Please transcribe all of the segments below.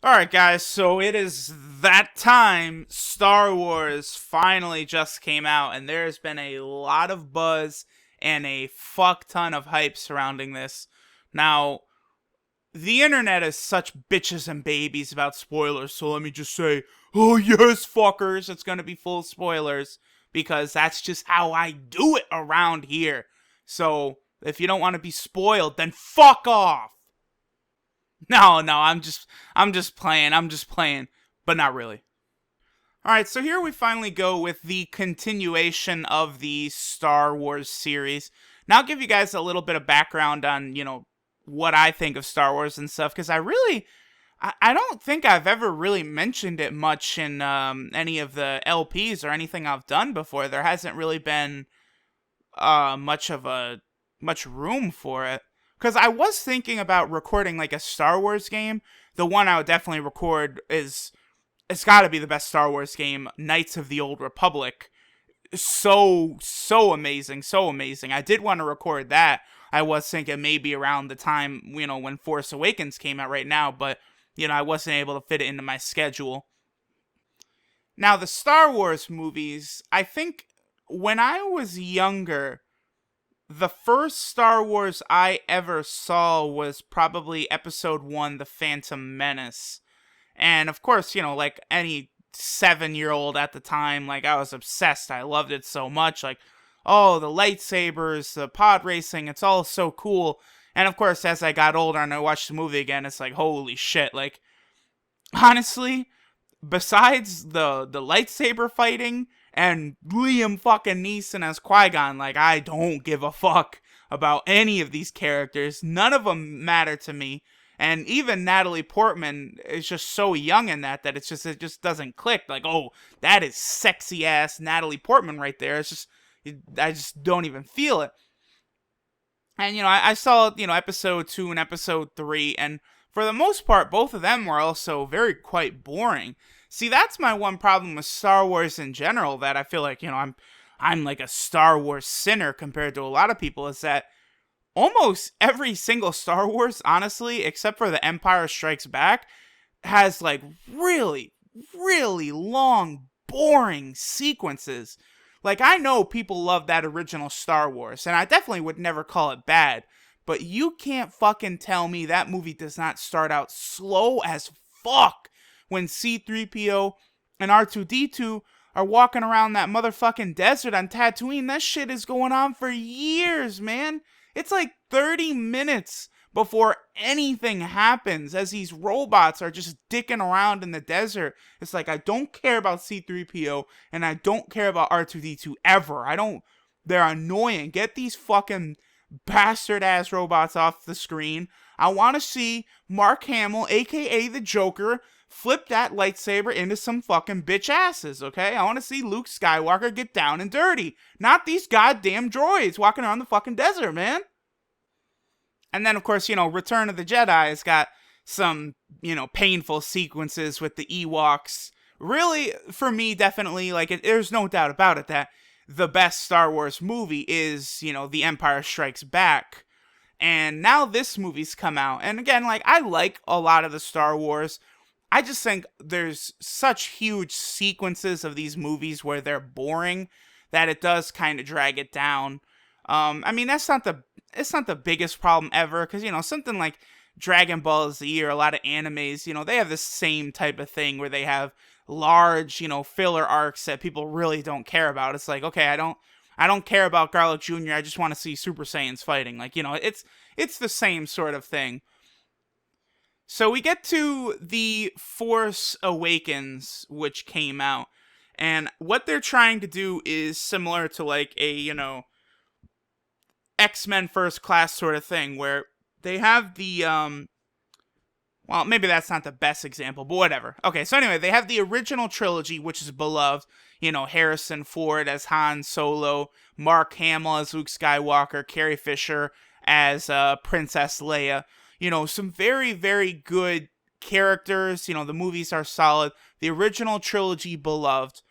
Alright, guys, so it is that time. Star Wars finally just came out, and there's been a lot of buzz and a fuck ton of hype surrounding this. Now, the internet is such bitches and babies about spoilers, so let me just say, oh yes, fuckers, it's gonna be full of spoilers, because that's just how I do it around here. So, if you don't want to be spoiled, then fuck off! No, I'm just playing, but not really. Alright, so here we finally go with the continuation of the Star Wars series. Now I'll give you guys a little bit of background on, what I think of Star Wars and stuff, because I don't think I've ever really mentioned it much in any of the LPs or anything I've done before. There hasn't really been much room for it. Because I was thinking about recording like a Star Wars game. The one I would definitely record is it's got to be the best Star Wars game, Knights of the Old Republic. So amazing, so amazing. I did want to record that. I was thinking maybe around the time, when Force Awakens came out right now, but I wasn't able to fit it into my schedule. Now, the Star Wars movies, I think when I was younger, the first Star Wars I ever saw was probably Episode 1, The Phantom Menace. And of course, like any 7-year-old at the time, like I was obsessed. I loved it so much. Like, oh, the lightsabers, the pod racing, it's all so cool. And of course, as I got older and I watched the movie again, it's like, holy shit. Like, honestly, besides the lightsaber fighting and Liam fucking Neeson as Qui-Gon, like, I don't give a fuck about any of these characters. None of them matter to me. And even Natalie Portman is just so young in that it just doesn't click. Like, oh, that is sexy ass Natalie Portman right there. I just don't even feel it. And I saw episode 2 and episode 3, and for the most part, both of them were also quite boring. See, that's my one problem with Star Wars in general. That I feel like I'm like a Star Wars sinner compared to a lot of people. Is that almost every single Star Wars, honestly, except for The Empire Strikes Back, has like really, really long, boring sequences. Like, I know people love that original Star Wars, and I definitely would never call it bad, but you can't fucking tell me that movie does not start out slow as fuck when C-3PO and R2-D2 are walking around that motherfucking desert on Tatooine. That shit is going on for years, man. It's like 30 minutes before anything happens as these robots are just dicking around in the desert. It's like, I don't care about C-3PO and I don't care about R2-D2 ever. They're annoying. Get these fucking bastard ass robots off the screen. I want to see Mark Hamill, aka the Joker, flip that lightsaber into some fucking bitch asses, okay? I want to see Luke Skywalker get down and dirty. Not these goddamn droids walking around the fucking desert, man. And then, of course, Return of the Jedi has got some, painful sequences with the Ewoks. Really, for me, definitely, like, there's no doubt about it that the best Star Wars movie is, The Empire Strikes Back. And now this movie's come out. And again, like, I like a lot of the Star Wars. I just think there's such huge sequences of these movies where they're boring that it does kind of drag it down. I mean, it's not the biggest problem ever, because, something like Dragon Ball Z or a lot of animes, they have the same type of thing where they have large, filler arcs that people really don't care about. It's like, okay, I don't care about Garlic Jr., I just want to see Super Saiyans fighting. Like, it's the same sort of thing. So we get to The Force Awakens, which came out, and what they're trying to do is similar to like a, X-Men First Class sort of thing, where they have the, well, maybe that's not the best example, but whatever. Okay, so anyway, they have the original trilogy, which is beloved, Harrison Ford as Han Solo, Mark Hamill as Luke Skywalker, Carrie Fisher as Princess Leia. Some very, very good characters. The movies are solid. The original trilogy beloved.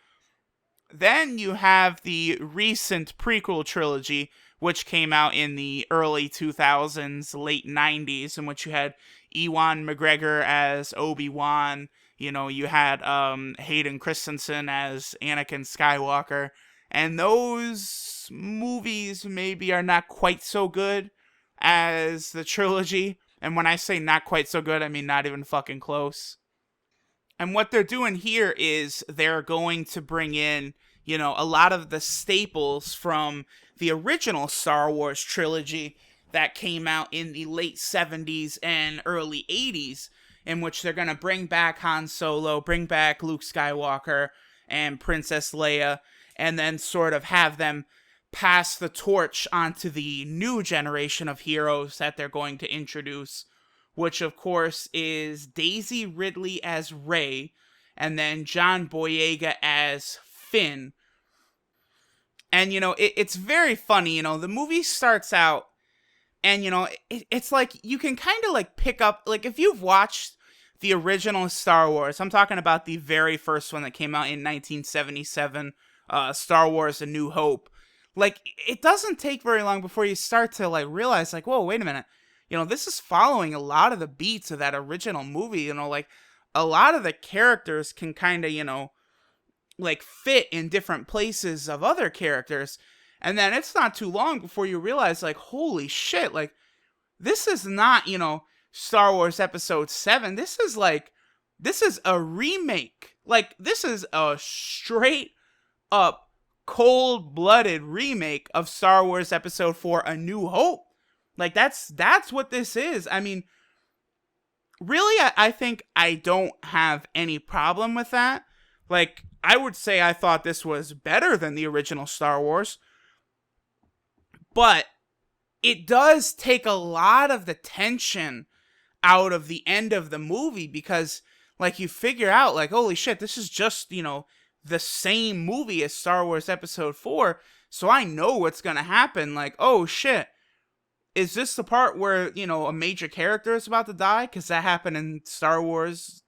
Then you have the recent prequel trilogy, which came out in the early 2000s, late 90s, in which you had Ewan McGregor as Obi-Wan. You had Hayden Christensen as Anakin Skywalker. And those movies maybe are not quite so good as the trilogy. And when I say not quite so good, I mean not even fucking close. And what they're doing here is they're going to bring in, a lot of the staples from the original Star Wars trilogy that came out in the late 70s and early 80s, in which they're going to bring back Han Solo, bring back Luke Skywalker and Princess Leia, and then sort of have them pass the torch onto the new generation of heroes that they're going to introduce, which of course is Daisy Ridley as Rey, and then John Boyega as Finn. And, it's very funny, the movie starts out, and, it's like, you can kind of, like, pick up, like, if you've watched the original Star Wars, I'm talking about the very first one that came out in 1977, Star Wars A New Hope, like, it doesn't take very long before you start to, like, realize, like, whoa, wait a minute, this is following a lot of the beats of that original movie, like, a lot of the characters can kind of, like, fit in different places of other characters, and then it's not too long before you realize, like, holy shit, like, this is not, Star Wars Episode 7, this is a remake, like, this is a straight up, cold-blooded remake of Star Wars Episode 4, A New Hope. Like, that's what this is. I mean, really, I think I don't have any problem with that. Like, I would say I thought this was better than the original Star Wars. But it does take a lot of the tension out of the end of the movie because, like, you figure out, like, holy shit, this is just, the same movie as Star Wars Episode 4, so I know what's gonna happen. Like, oh shit, is this the part where, a major character is about to die? Because that happened in Star Wars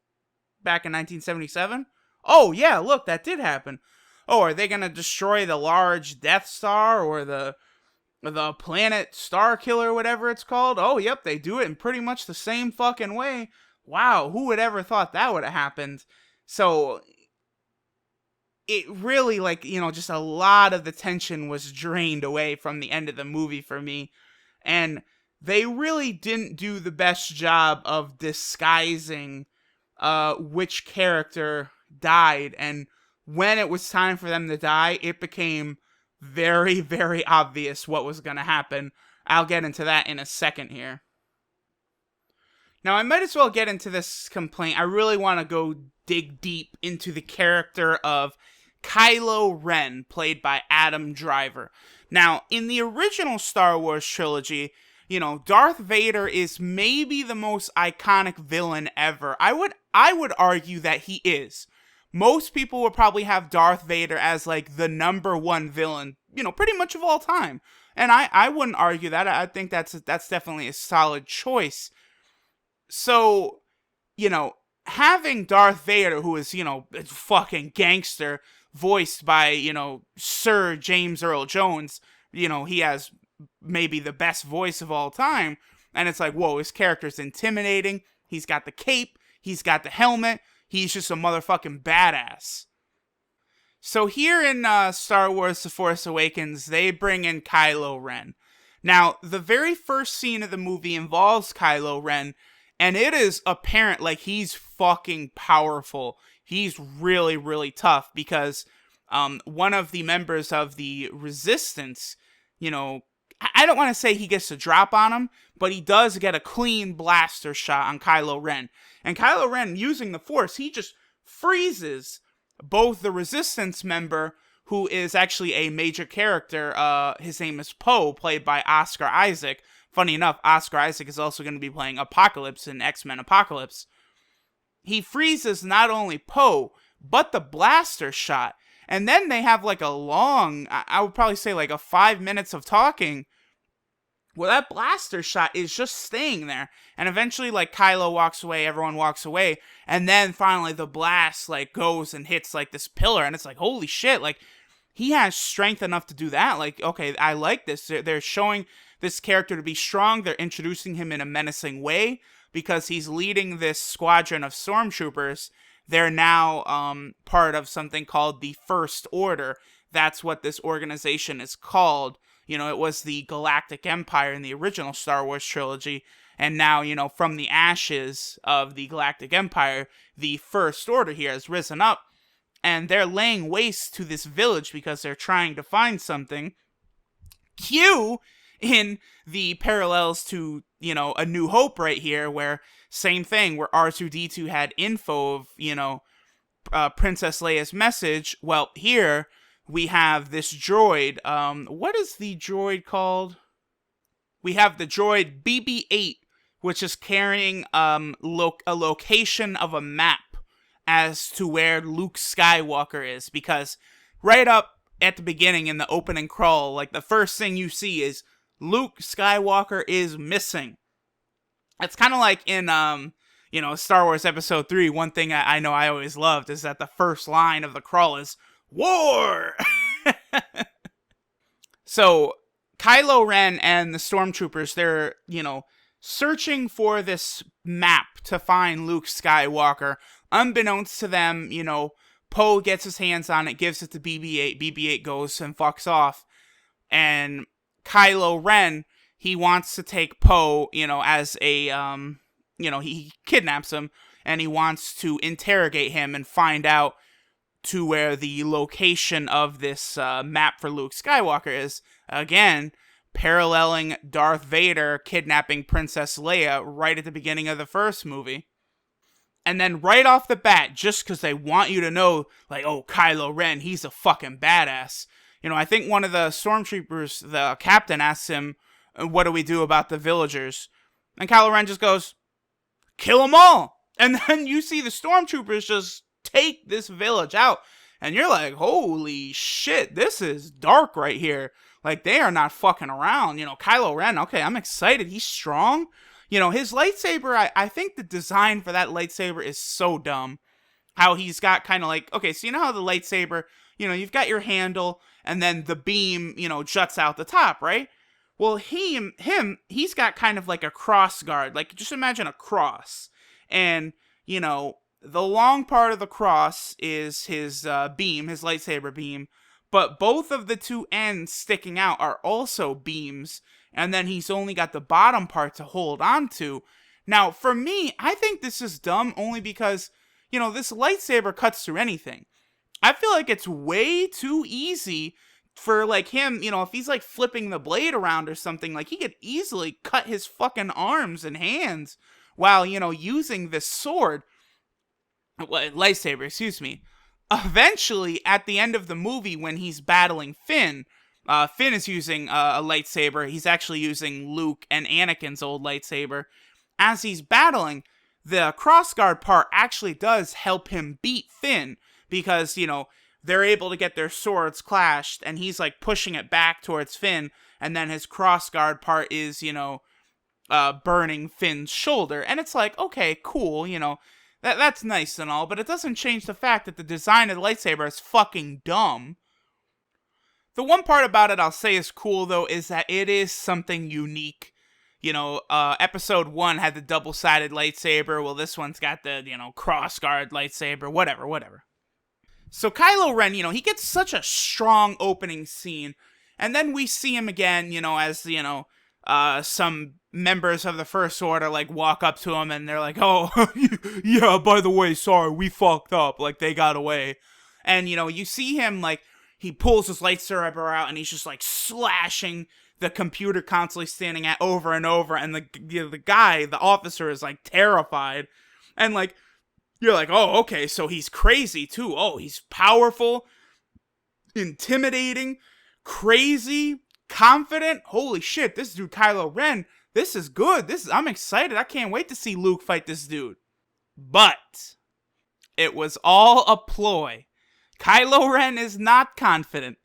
back in 1977. Oh, yeah, look, that did happen. Oh, are they going to destroy the large Death Star or the planet Star Killer, whatever it's called? Oh, yep, they do it in pretty much the same fucking way. Wow, who would ever thought that would have happened? So, it really, like, just a lot of the tension was drained away from the end of the movie for me. And they really didn't do the best job of disguising which character died. And when it was time for them to die, it became very, very obvious what was going to happen. I'll get into that in a second here. Now, I might as well get into this complaint. I really want to go dig deep into the character of Kylo Ren, played by Adam Driver. Now, in the original Star Wars trilogy, Darth Vader is maybe the most iconic villain ever. I would argue that he is. Most people would probably have Darth Vader as, like, the number one villain, pretty much of all time. And I wouldn't argue that. I think that's definitely a solid choice. So, having Darth Vader, who is, a fucking gangster, voiced by, Sir James Earl Jones, he has maybe the best voice of all time, and it's like, whoa, his character's intimidating, he's got the cape, he's got the helmet, he's just a motherfucking badass. So here in Star Wars The Force Awakens, they bring in Kylo Ren. Now, the very first scene of the movie involves Kylo Ren, and it is apparent, like, he's fucking powerful. He's really, really tough because one of the members of the Resistance, I don't want to say he gets a drop on him, but he does get a clean blaster shot on Kylo Ren. And Kylo Ren, using the Force, he just freezes both the Resistance member, who is actually a major character, his name is Poe, played by Oscar Isaac. Funny enough, Oscar Isaac is also going to be playing Apocalypse in X-Men Apocalypse. He freezes not only Poe, but the blaster shot. And then they have like a long, I would probably say like a 5 minutes of talking, where that blaster shot is just staying there. And eventually, like, Kylo walks away, everyone walks away, and then finally the blast, like, goes and hits, like, this pillar, and it's like, holy shit, like, he has strength enough to do that. Like, okay, I like this. They're showing this character to be strong. They're introducing him in a menacing way. because he's leading this squadron of stormtroopers. They're now part of something called the First Order. That's what this organization is called. It was the Galactic Empire in the original Star Wars trilogy. And now, from the ashes of the Galactic Empire, the First Order here has risen up. And they're laying waste to this village because they're trying to find something. Q in the parallels to, A New Hope right here, where same thing, where R2-D2 had info of, Princess Leia's message. Well, here we have this droid. What is the droid called? We have the droid BB-8, which is carrying a location of a map as to where Luke Skywalker is, because right up at the beginning in the opening crawl, like the first thing you see is Luke Skywalker is missing. It's kind of like in Star Wars Episode 3, one thing I know I always loved is that the first line of the crawl is war. So Kylo Ren and the stormtroopers, they're, searching for this map to find Luke Skywalker. Unbeknownst to them, Poe gets his hands on it, gives it to BB-8. BB-8 goes and fucks off. And Kylo Ren, he wants to take Poe, as a, he kidnaps him, and he wants to interrogate him and find out to where the location of this map for Luke Skywalker is. Again, paralleling Darth Vader kidnapping Princess Leia right at the beginning of the first movie. And then right off the bat, just because they want you to know, like, oh, Kylo Ren, he's a fucking badass. I think one of the stormtroopers, the captain, asks him, what do we do about the villagers? And Kylo Ren just goes, kill them all. And then you see the stormtroopers just take this village out. And you're like, holy shit, this is dark right here. Like, they are not fucking around. Kylo Ren, okay, I'm excited. He's strong. His lightsaber, I think the design for that lightsaber is so dumb. How he's got kind of like, okay, so how the lightsaber, you've got your handle, and then the beam, juts out the top, right? Well, he's got kind of like a cross guard. Like, just imagine a cross. And, the long part of the cross is his beam, his lightsaber beam. But both of the two ends sticking out are also beams. And then he's only got the bottom part to hold on to. Now, for me, I think this is dumb only because, this lightsaber cuts through anything. I feel like it's way too easy for, like, him, if he's, like, flipping the blade around or something, like, he could easily cut his fucking arms and hands while, using this sword. Lightsaber, excuse me. Eventually, at the end of the movie, when he's battling Finn is using a lightsaber. He's actually using Luke and Anakin's old lightsaber. As he's battling, the crossguard part actually does help him beat Finn, because, they're able to get their swords clashed, and he's, like, pushing it back towards Finn, and then his crossguard part is, burning Finn's shoulder. And it's like, okay, cool, that's nice and all, but it doesn't change the fact that the design of the lightsaber is fucking dumb. The one part about it I'll say is cool, though, is that it is something unique. Episode 1 had the double-sided lightsaber. Well, this one's got the, cross-guard lightsaber. Whatever. So Kylo Ren, he gets such a strong opening scene. And then we see him again, as, some members of the First Order, like, walk up to him and they're like, oh, yeah, by the way, sorry, we fucked up. Like, they got away. And, you see him, like, he pulls his lightsaber out and he's just, like, slashing the computer console he's standing at over and over. And the guy, the officer, is, like, terrified. And, like, you're like, oh, okay, so he's crazy, too. Oh, he's powerful, intimidating, crazy, confident. Holy shit, this dude, Kylo Ren, this is good. I'm excited. I can't wait to see Luke fight this dude. But it was all a ploy. Kylo Ren is not confident.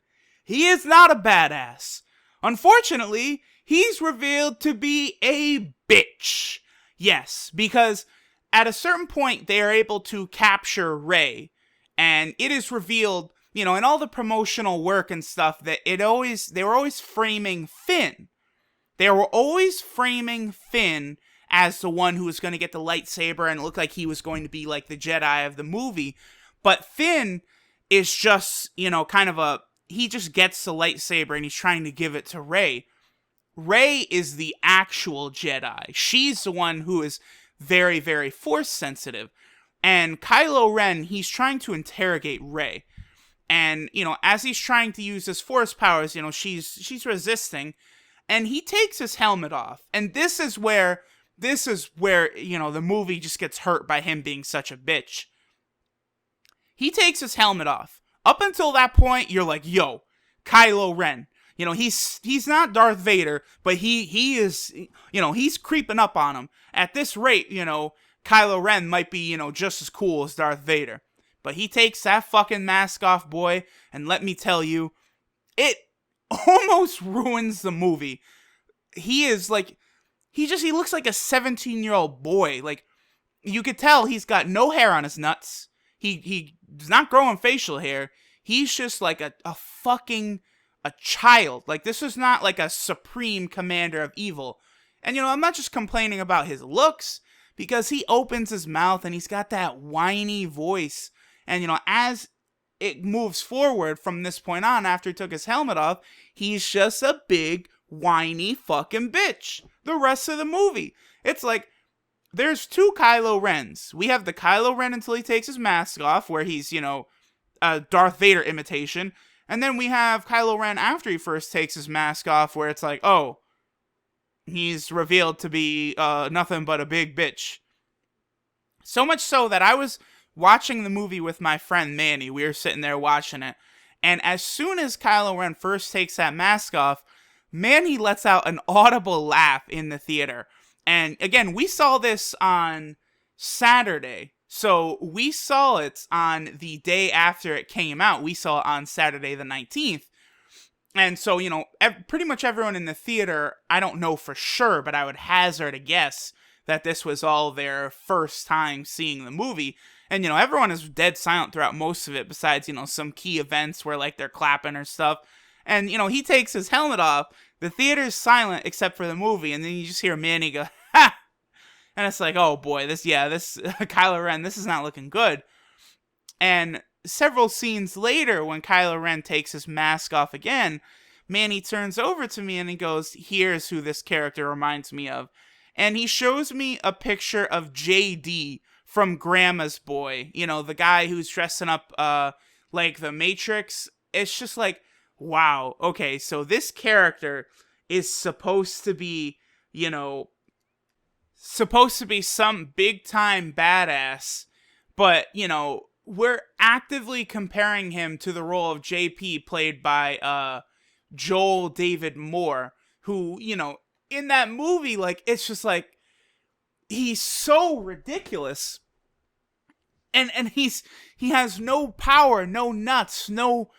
He is not a badass. Unfortunately, he's revealed to be a bitch. Yes, because at a certain point, they are able to capture Rey. And it is revealed, in all the promotional work and stuff, that they were always framing Finn. They were always framing Finn as the one who was going to get the lightsaber, and it looked like he was going to be like the Jedi of the movie. But Finn is just, kind of he just gets the lightsaber and he's trying to give it to Rey. Rey is the actual Jedi. She's the one who is very, very force sensitive. And Kylo Ren, he's trying to interrogate Rey. And, as he's trying to use his force powers, she's resisting. And he takes his helmet off. And this is where, the movie just gets hurt by him being such a bitch. He takes his helmet off. Up until that point, you're like, yo, Kylo Ren. He's not Darth Vader, but he is, he's creeping up on him. At this rate, Kylo Ren might be, just as cool as Darth Vader. But he takes that fucking mask off, boy, and let me tell you, it almost ruins the movie. He is like, he looks like a 17-year-old boy. Like, you could tell he's got no hair on his nuts. He's not growing facial hair. He's just like a child. Like, this is not like a supreme commander of evil. And, I'm not just complaining about his looks, because he opens his mouth and he's got that whiny voice. And, as it moves forward from this point on, after he took his helmet off, he's just a big, whiny fucking bitch. The rest of the movie. It's like, there's two Kylo Rens. We have the Kylo Ren until he takes his mask off, where he's, a Darth Vader imitation. And then we have Kylo Ren after he first takes his mask off, where it's like, oh, he's revealed to be nothing but a big bitch. So much so that I was watching the movie with my friend Manny. We were sitting there watching it. And as soon as Kylo Ren first takes that mask off, Manny lets out an audible laugh in the theater. And again, we saw this on Saturday. So we saw it on the day after it came out. We saw it on Saturday the 19th. And so, pretty much everyone in the theater, I don't know for sure, but I would hazard a guess that this was all their first time seeing the movie. And, everyone is dead silent throughout most of it, besides, some key events where, like, they're clapping or stuff. And, he takes his helmet off. The theater's silent except for the movie. And then you just hear Manny go, ha! And it's like, oh boy, this Kylo Ren, this is not looking good. And several scenes later, when Kylo Ren takes his mask off again, Manny turns over to me and he goes, here's who this character reminds me of. And he shows me a picture of JD from Grandma's Boy. The guy who's dressing up like the Matrix. It's just like, wow, okay, so this character is supposed to be, some big-time badass, but, we're actively comparing him to the role of JP played by Joel David Moore, who, in that movie, like, it's just like, he's so ridiculous, and he has no power, no nuts, no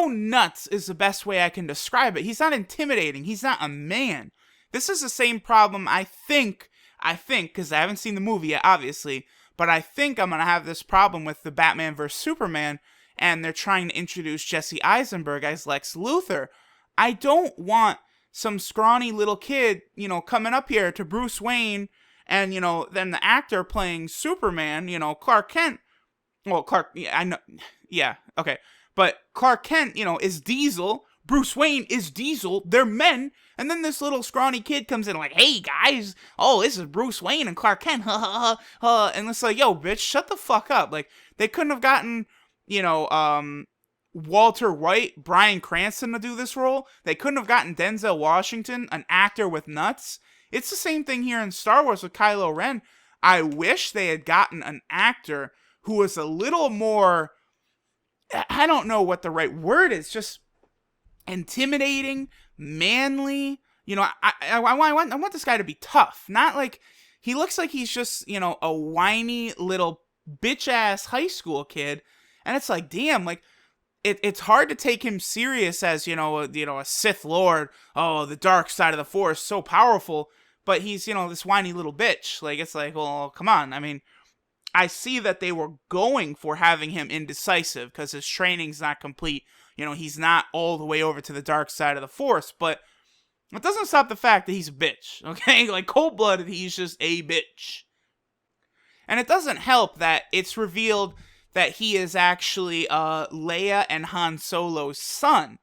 nuts is the best way I can describe it. He's not intimidating. He's not a man. This is the same problem, I think, because I haven't seen the movie yet, obviously, but I think I'm going to have this problem with the Batman vs. Superman, and they're trying to introduce Jesse Eisenberg as Lex Luthor. I don't want some scrawny little kid, coming up here to Bruce Wayne, and, then the actor playing Superman, Clark Kent. Well, I know, yeah, okay. But Clark Kent, is Diesel. Bruce Wayne is Diesel. They're men. And then this little scrawny kid comes in like, hey, guys. Oh, this is Bruce Wayne and Clark Kent. And it's like, yo, bitch, shut the fuck up. Like, they couldn't have gotten, Walter White, Bryan Cranston to do this role. They couldn't have gotten Denzel Washington, an actor with nuts. It's the same thing here in Star Wars with Kylo Ren. I wish they had gotten an actor who was a little more, I don't know what the right word is, just intimidating, manly. I want this guy to be tough. Not like, he looks like he's just, a whiny little bitch-ass high school kid. And it's like, damn, like, it's hard to take him serious as, a Sith Lord. Oh, the dark side of the Force, so powerful. But he's, this whiny little bitch. Like, it's like, well, come on. I mean, I see that they were going for having him indecisive because his training's not complete. He's not all the way over to the dark side of the Force. But, It doesn't stop the fact that he's a bitch, okay? Like, cold-blooded, he's just a bitch. And it doesn't help that it's revealed that he is actually Leia and Han Solo's son.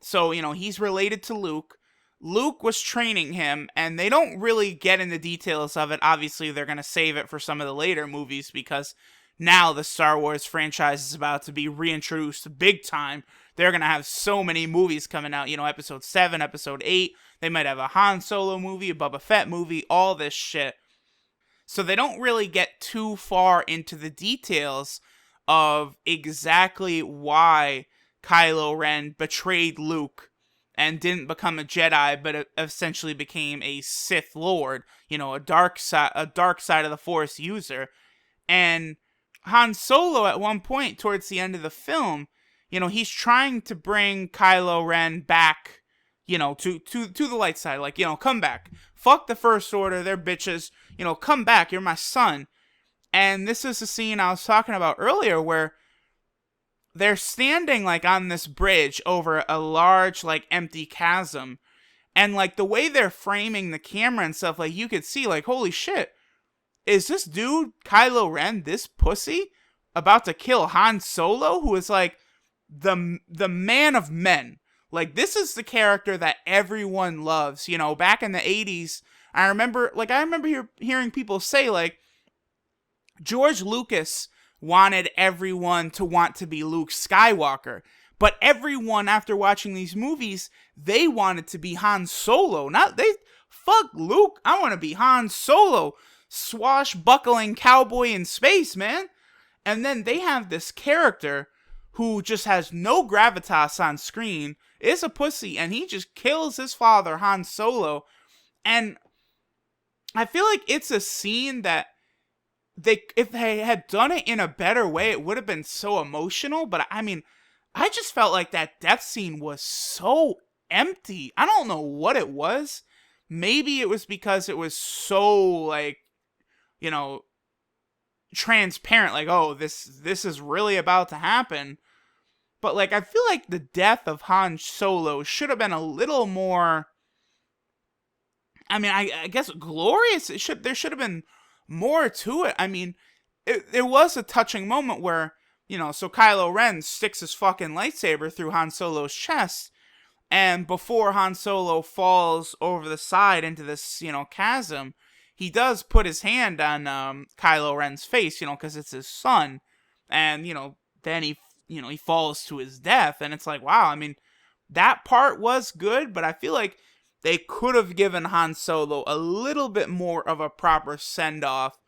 So, he's related to Luke. Luke was training him, and they don't really get into details of it. Obviously, they're going to save it for some of the later movies because now the Star Wars franchise is about to be reintroduced big time. They're going to have so many movies coming out, episode 7, episode 8. They might have a Han Solo movie, a Boba Fett movie, all this shit. So they don't really get too far into the details of exactly why Kylo Ren betrayed Luke and didn't become a Jedi, but essentially became a Sith Lord, a dark side of the Force user. And Han Solo, at one point towards the end of the film, he's trying to bring Kylo Ren back, to the light side. Like, come back. Fuck the First Order, they're bitches. Come back, you're my son. And this is the scene I was talking about earlier where they're standing, like, on this bridge over a large, like, empty chasm. And, like, the way they're framing the camera and stuff, like, you could see, like, holy shit. Is this dude, Kylo Ren, this pussy, about to kill Han Solo, who is, like, the man of men? Like, this is the character that everyone loves. Back in the 80s, I remember hearing people say, like, George Lucas wanted everyone to want to be Luke Skywalker. But everyone, after watching these movies, they wanted to be Han Solo. Fuck Luke, I want to be Han Solo. Swashbuckling cowboy in space, man. And then they have this character who just has no gravitas on screen, is a pussy, and he just kills his father, Han Solo. And I feel like it's a scene that if they had done it in a better way, it would have been so emotional. But I mean, I just felt like that death scene was so empty. I don't know what it was. Maybe it was because it was so, like, transparent, like, oh, this is really about to happen. But, like, I feel like the death of Han Solo should have been a little more, I mean, I guess glorious. There should have been more to it. I mean, it was a touching moment where, so Kylo Ren sticks his fucking lightsaber through Han Solo's chest, and before Han Solo falls over the side into this, chasm, he does put his hand on Kylo Ren's face, because it's his son, and, then he falls to his death, and it's like, wow, I mean, that part was good, but I feel like they could have given Han Solo a little bit more of a proper send-off,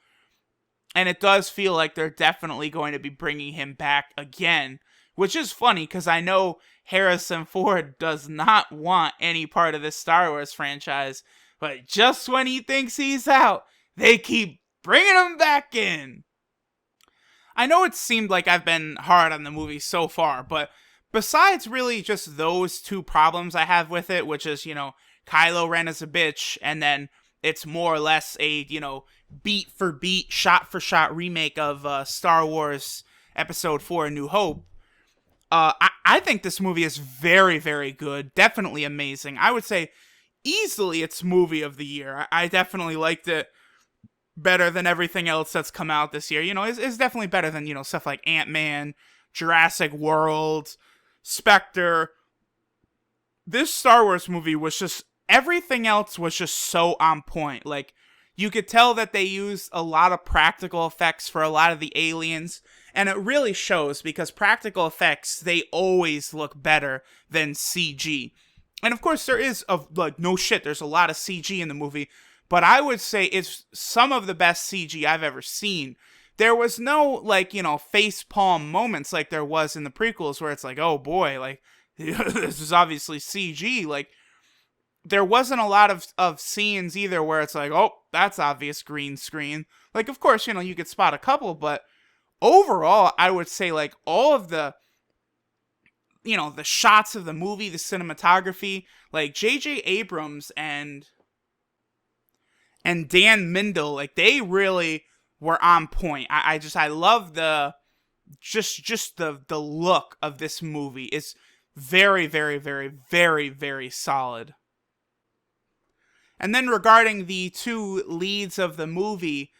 and it does feel like they're definitely going to be bringing him back again, which is funny, because I know Harrison Ford does not want any part of this Star Wars franchise, but just when he thinks he's out, they keep bringing him back in. I know it seemed like I've been hard on the movie so far, but besides really just those two problems I have with it, which is, Kylo Ren is a bitch, and then it's more or less a, beat for beat, shot for shot remake of Star Wars Episode 4 A New Hope, I think this movie is very, very good. Definitely amazing. I would say easily it's movie of the year. I definitely liked it better than everything else that's come out this year. It's definitely better than, stuff like Ant-Man, Jurassic World, Spectre. This Star Wars movie was just, everything else was just so on point. Like, you could tell that they used a lot of practical effects for a lot of the aliens, and it really shows because practical effects, they always look better than CG. And of course, there is, no shit, there's a lot of CG in the movie, but I would say it's some of the best CG I've ever seen. There was no, facepalm moments like there was in the prequels where it's like, oh boy, like, this is obviously CG. Like, there wasn't a lot of scenes either where it's like, oh, that's obvious green screen. Like, of course, you could spot a couple, but overall, I would say, like, all of the, the shots of the movie, the cinematography, like, J.J. Abrams and Dan Mindel, like, they really were on point. I love the look of this movie. It's very, very, very, very, very solid. And then regarding the two leads of the movie,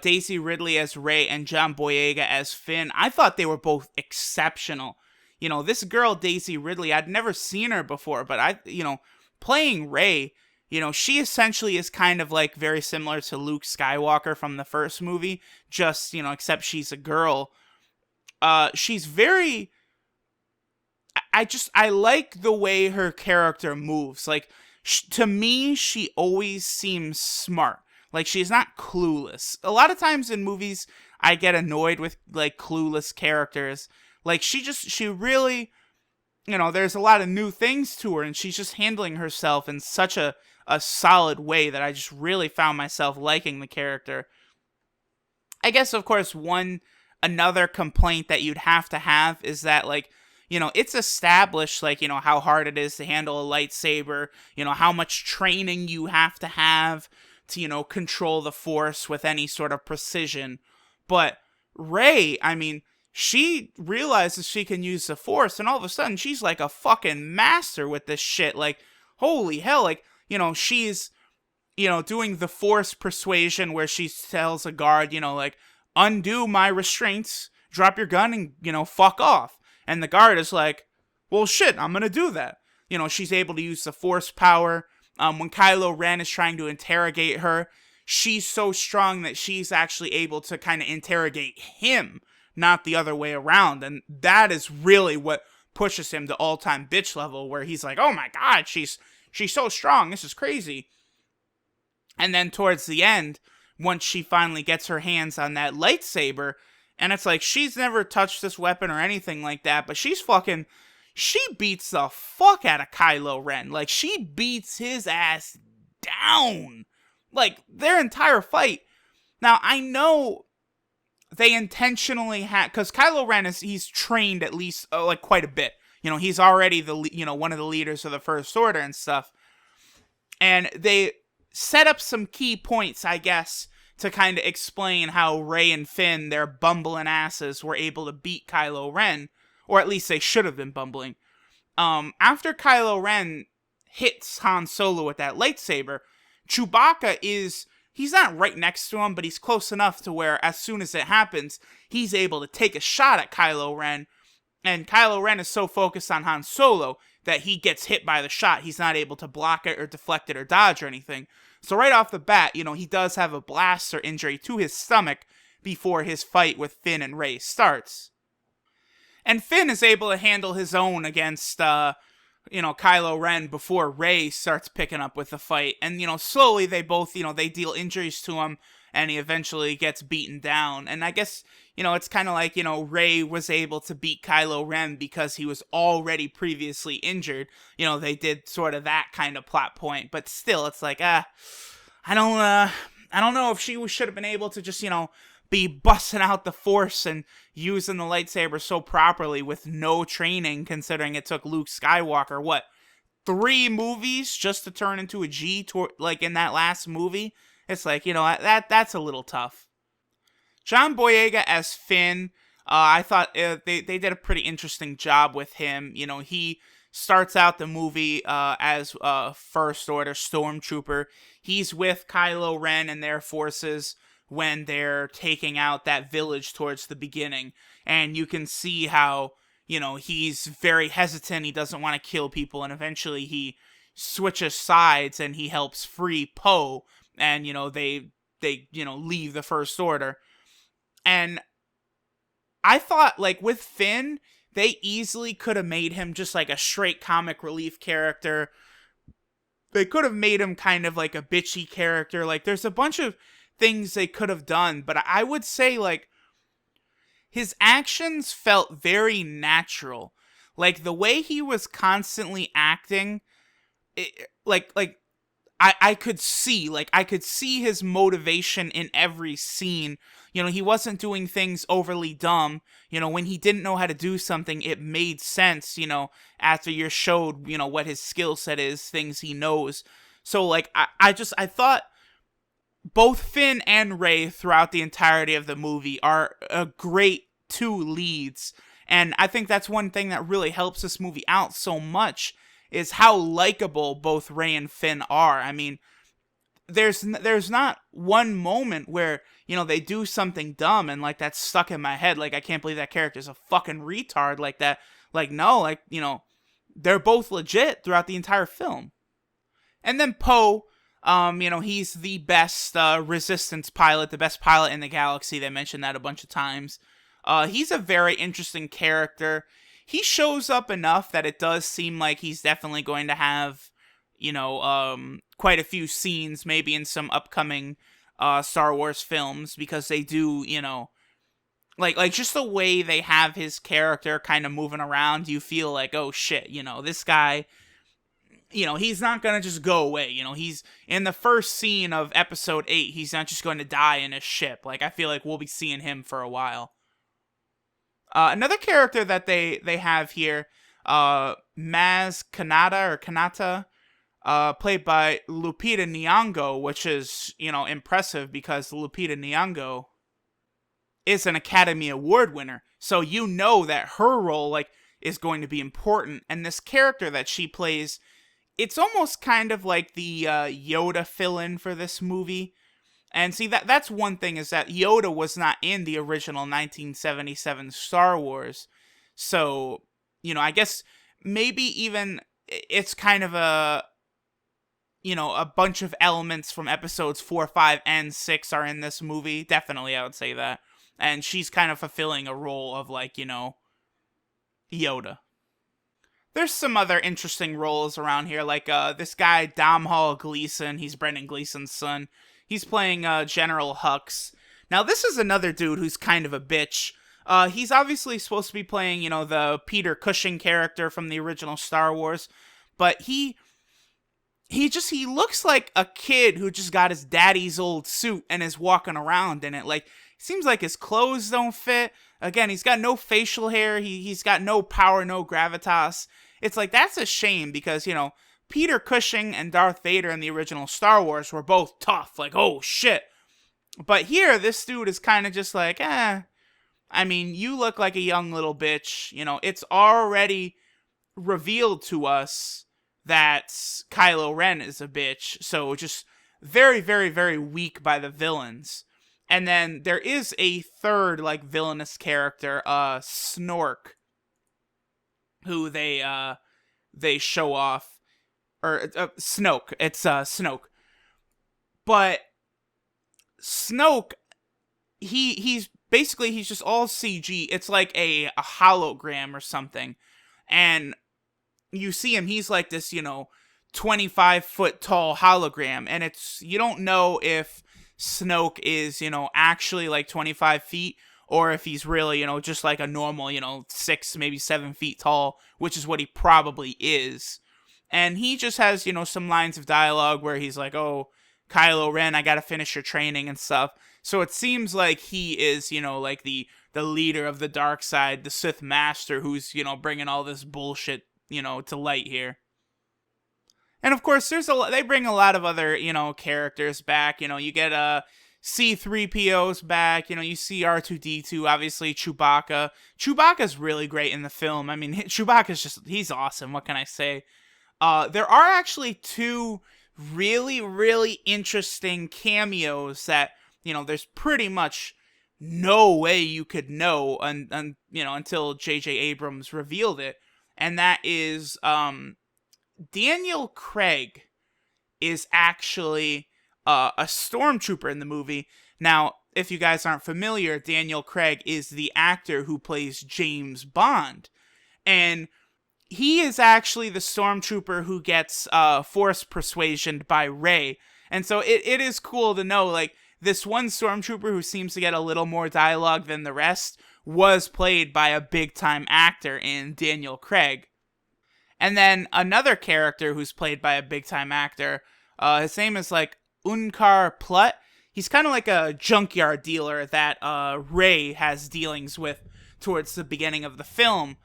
Daisy Ridley as Rey and John Boyega as Finn, I thought they were both exceptional. This girl, Daisy Ridley, I'd never seen her before, but playing Rey, she essentially is kind of like very similar to Luke Skywalker from the first movie, just, except she's a girl. She's very, I like the way her character moves. Like, to me, she always seems smart. Like, she's not clueless. A lot of times in movies, I get annoyed with, like, clueless characters. Like, she really, there's a lot of new things to her, and she's just handling herself in such a solid way that I just really found myself liking the character. I guess, of course, another complaint that you'd have to have is that, like, it's established, like, how hard it is to handle a lightsaber, how much training you have to, control the Force with any sort of precision. But Rey, I mean, she realizes she can use the Force, and all of a sudden, she's like a fucking master with this shit. Like, holy hell, like, she's, doing the Force persuasion where she tells a guard, like, undo my restraints, drop your gun, and, fuck off. And the guard is like, well, shit, I'm gonna do that. She's able to use the Force power. When Kylo Ren is trying to interrogate her, she's so strong that she's actually able to kind of interrogate him, not the other way around. And that is really what pushes him to all-time bitch level, where he's like, oh my god, she's so strong, this is crazy. And then towards the end, once she finally gets her hands on that lightsaber, and it's like, she's never touched this weapon or anything like that, but she beats the fuck out of Kylo Ren. Like, she beats his ass down. Like, their entire fight. Now, I know they intentionally had, because Kylo Ren he's trained at least, like, quite a bit. He's already one of the leaders of the First Order and stuff. And they set up some key points, I guess, to kind of explain how Rey and Finn, their bumbling asses, were able to beat Kylo Ren, or at least they should have been bumbling. After Kylo Ren hits Han Solo with that lightsaber, Chewbacca he's not right next to him, but he's close enough to where as soon as it happens, he's able to take a shot at Kylo Ren, and Kylo Ren is so focused on Han Solo that he gets hit by the shot. He's not able to block it or deflect it or dodge or anything. So right off the bat, he does have a blaster injury to his stomach before his fight with Finn and Rey starts. And Finn is able to handle his own against, Kylo Ren before Rey starts picking up with the fight. And, slowly they both, they deal injuries to him, and he eventually gets beaten down. And I guess, it's kind of like, Rey was able to beat Kylo Ren because he was already previously injured. They did sort of that kind of plot point. But still, it's like, I don't know if she should have been able to just, be busting out the Force and using the lightsaber so properly with no training, considering it took Luke Skywalker, 3 movies just to turn into a G, like in that last movie? It's like, that's a little tough. John Boyega as Finn, I thought they did a pretty interesting job with him. He starts out the movie as a First Order Stormtrooper. He's with Kylo Ren and their forces when they're taking out that village towards the beginning. And you can see how, he's very hesitant. He doesn't want to kill people. And eventually he switches sides and he helps free Poe. And, they leave the First Order. And I thought, like, with Finn, they easily could have made him just like a straight comic relief character. They could have made him kind of like a bitchy character. Like, there's a bunch of things they could have done, but I would say, like, his actions felt very natural. Like, the way he was constantly acting, I could see his motivation in every scene. He wasn't doing things overly dumb. When he didn't know how to do something, it made sense, after you're showed, what his skill set is, things he knows. So, like, I thought both Finn and Rey throughout the entirety of the movie are a great 2 leads. And I think that's one thing that really helps this movie out so much, is how likable both Rey and Finn are. I mean, there's not one moment where, they do something dumb and like that's stuck in my head. Like, I can't believe that character's a fucking retard like that. Like, no, like, they're both legit throughout the entire film. And then Poe, he's the best resistance pilot, the best pilot in the galaxy. They mentioned that a bunch of times. He's a very interesting character. He shows up enough that it does seem like he's definitely going to have, quite a few scenes, maybe in some upcoming Star Wars films, because they do, like just the way they have his character kind of moving around, you feel like, oh shit, this guy, he's not gonna just go away. He's in the first scene of episode 8. He's not just going to die in a ship. Like, I feel like we'll be seeing him for a while. Another character that they have here, Maz Kanata, played by Lupita Nyong'o, which is, impressive because Lupita Nyong'o is an Academy Award winner. So that her role, like, is going to be important. And this character that she plays, it's almost kind of like the Yoda fill-in for this movie. And see, that's one thing, is that Yoda was not in the original 1977 Star Wars. So, I guess maybe even it's kind of a bunch of elements from episodes 4, 5, and 6 are in this movie. Definitely, I would say that. And she's kind of fulfilling a role of, like, Yoda. There's some other interesting roles around here, like this guy, Domhnall Gleeson. He's Brendan Gleeson's son. He's playing General Hux. Now, this is another dude who's kind of a bitch. He's obviously supposed to be playing, the Peter Cushing character from the original Star Wars, but he looks like a kid who just got his daddy's old suit and is walking around in it. Like, seems like his clothes don't fit. Again, he's got no facial hair. He's got no power, no gravitas. It's like, that's a shame because, Peter Cushing and Darth Vader in the original Star Wars were both tough. Like, oh, shit. But here, this dude is kind of just like, I mean, you look like a young little bitch. It's already revealed to us that Kylo Ren is a bitch. So just very, very, very weak by the villains. And then there is a third, like, villainous character, Snork, who they show off. Or Snoke. It's Snoke. But Snoke, he's just all CG. It's like a hologram or something. And you see him, he's like this, 25-foot tall hologram. And you don't know if Snoke is, actually like 25 feet, or if he's really, just like a normal, 6, maybe 7 feet tall, which is what he probably is. And he just has, some lines of dialogue where he's like, oh, Kylo Ren, I gotta finish your training and stuff. So it seems like he is, like the leader of the dark side, the Sith Master, who's, bringing all this bullshit, to light here. And of course, they bring a lot of other, characters back. You get C-3PO's back. You see R2-D2, obviously Chewbacca. Chewbacca's really great in the film. I mean, Chewbacca's he's awesome. What can I say? There are actually 2 really, really interesting cameos that, there's pretty much no way you could know until J.J. Abrams revealed it. And that is, Daniel Craig is actually a stormtrooper in the movie. Now, if you guys aren't familiar, Daniel Craig is the actor who plays James Bond. And he is actually the stormtrooper who gets force persuasioned by Rey. And so it is cool to know, like, this one stormtrooper who seems to get a little more dialogue than the rest was played by a big-time actor in Daniel Craig. And then another character who's played by a big-time actor, his name is, like, Unkar Plutt. He's kind of like a junkyard dealer that Rey has dealings with towards the beginning of the film.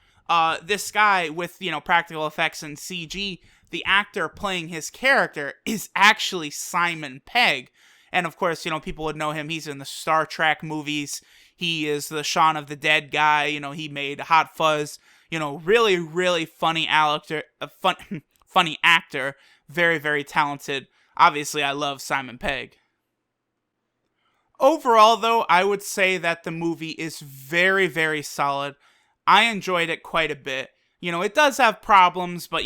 This guy with, practical effects and CG, the actor playing his character is actually Simon Pegg. And of course, people would know him. He's in the Star Trek movies. He is the Shaun of the Dead guy. He made Hot Fuzz. Really, really funny actor. Funny actor. Very, very talented. obviously I love Simon Pegg. Overall, though, I would say that the movie is very, very solid. I enjoyed it quite a bit. It does have problems, but,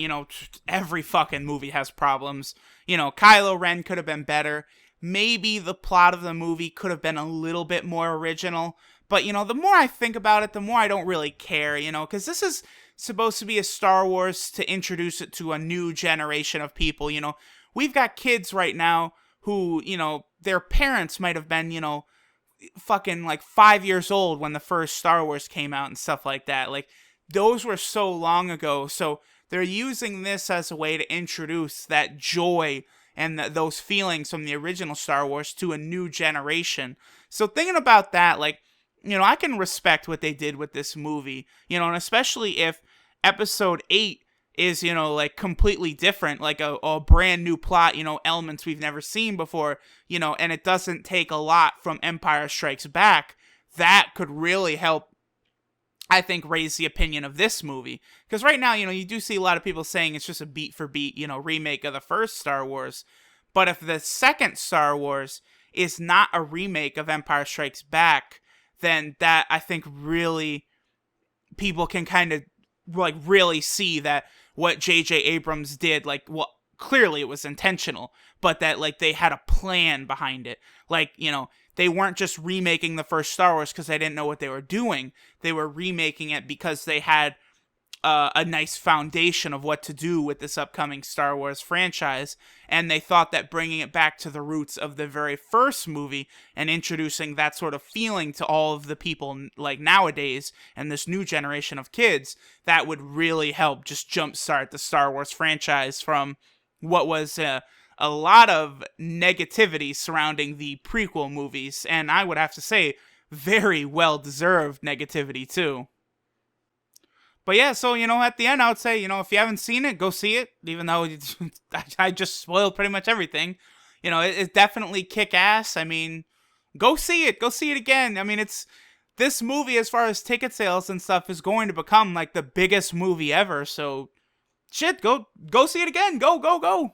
every fucking movie has problems. Kylo Ren could have been better. Maybe the plot of the movie could have been a little bit more original. But, the more I think about it, the more I don't really care, because this is supposed to be a Star Wars to introduce it to a new generation of people. We've got kids right now who, their parents might have been, fucking like 5 years old when the first Star Wars came out and stuff like that. Like, those were so long ago. So they're using this as a way to introduce that joy and those feelings from the original Star Wars to a new generation. So thinking about that, like, I can respect what they did with this movie, and especially if episode 8 is, like completely different, like a brand new plot, elements we've never seen before, and it doesn't take a lot from Empire Strikes Back. That could really help, I think, raise the opinion of this movie. Because right now, you do see a lot of people saying it's just a beat for beat, remake of the first Star Wars. But if the second Star Wars is not a remake of Empire Strikes Back, then that, I think, really, people can kind of, like, really see that what J.J. Abrams did, like, well, clearly it was intentional, but that, like, they had a plan behind it. Like, they weren't just remaking the first Star Wars because they didn't know what they were doing. They were remaking it because they had a nice foundation of what to do with this upcoming Star Wars franchise, and they thought that bringing it back to the roots of the very first movie and introducing that sort of feeling to all of the people, like, nowadays and this new generation of kids, that would really help just jumpstart the Star Wars franchise from what was a lot of negativity surrounding the prequel movies, and I would have to say, very well-deserved negativity, too. But yeah, so, at the end, I would say, if you haven't seen it, go see it, even though I just spoiled pretty much everything. It's definitely kick-ass. I mean, go see it. Go see it again. I mean, this movie, as far as ticket sales and stuff, is going to become, like, the biggest movie ever, so, shit, go see it again. Go, go, go.